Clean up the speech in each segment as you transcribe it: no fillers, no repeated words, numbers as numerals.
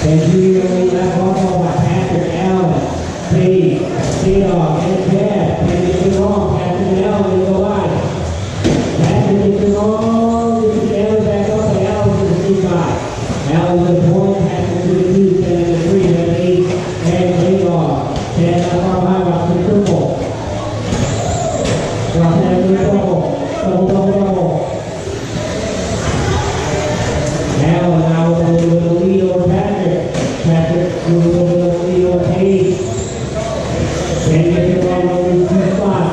And you left off by Patrick Allen, Pete, Pyott, and Chad. And it's the wrong, Patrick Allen in the line. Patrick gets it wrong, gets the Allen back up, and Allen to the 3-5. Allen to the point, Patrick to the 2, 10 to the 3, and 8, and Pyott. 10 up far behind, watch the triple. Watch that for the double, double. Allen now with the lead over Patrick. Patrick with the lead over Hayes. Then gets it wrong over the 2 spot.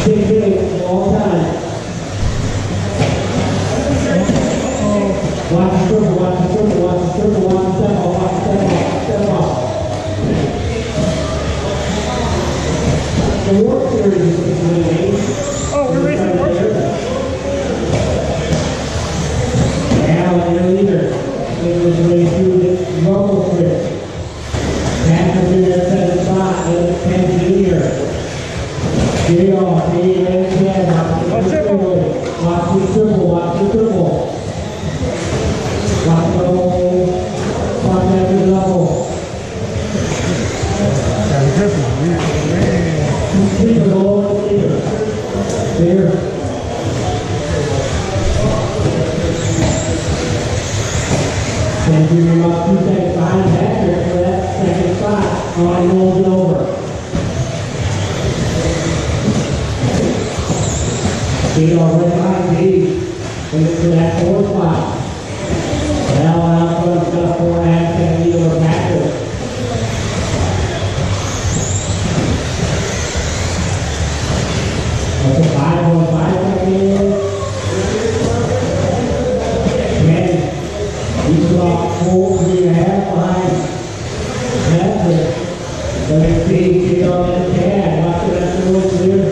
6 minutes, all time. Watch the triple, watch the triple, watch the triple, watch the step off, watch the step off, step off. The World Series is winning. Oh, we're racing World Series. Allen, your leader. It was way through the rumble strip. Patrick in there 7 spot, and it's 10 junior. Pyott, Hayes, and Chad. Watch the triple. Watch the triple, watch the triple. Watch the double. Watch the double. Keep it all here. There. Thank you very much. 2 seconds behind Patrick for that second spot. On rolls it over. Pyott right behind Dave. For that 4th spot. Now out front, got 4.5 seconds lead over Patrick. That's a 5.5 second lead. 10. He's about 4, 3.5 behind Patrick. But it's Pyott and Chad. Watch it at the road clear.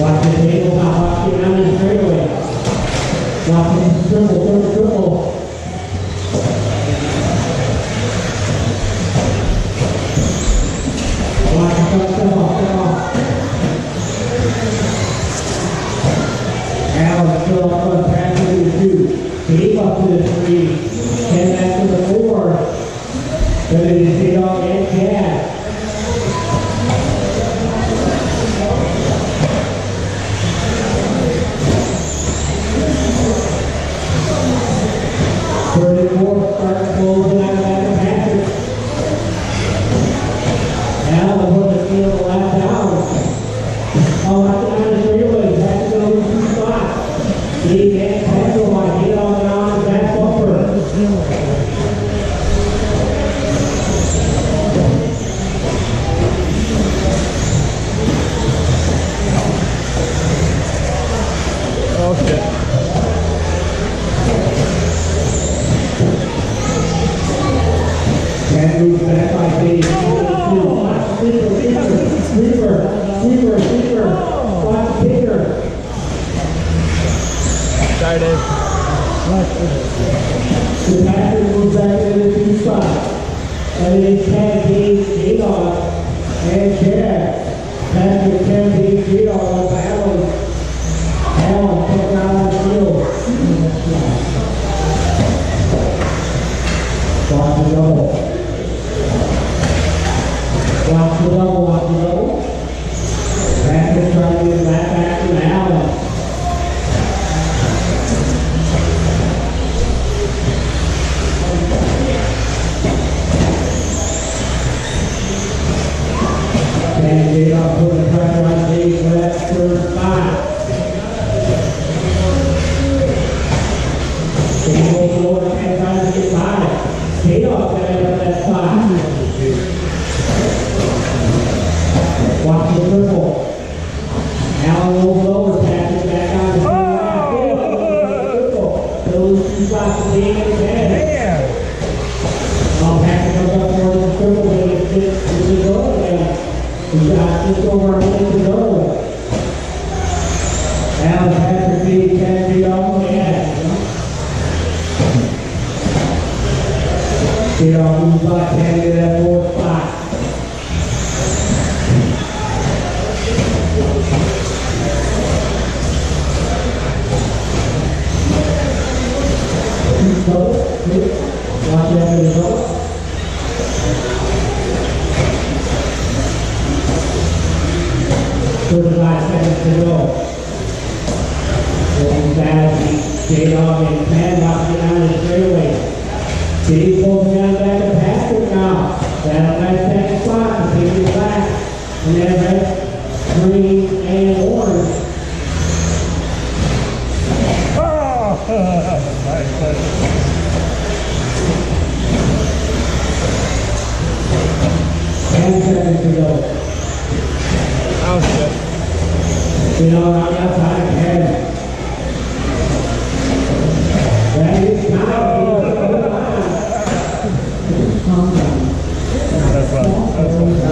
Watch the tabletop, watch it down the straightaway. Watch the triple. Watch the front step off. Allen still up front, Patrick to the 2. Dave up to the 3. 10 back to the 4. Then it is Pyott and Chad. Start closing out of that Patrick. Allen put the field lap down. Oh, that's down the straightaway. Patrick going to 2 spots. Dave and Patrick want to get on the back bumper. 5 seconds to go. Going fast, J-Dog and Timewarp get down the straightaway. Dave pulls down back to Patrick now. That'll nice second spot to take it back. And then red, green, and orange. Nice play. 10 seconds to go. That was good. You know, on the outside, 10. That is time. That's fun. That's fun.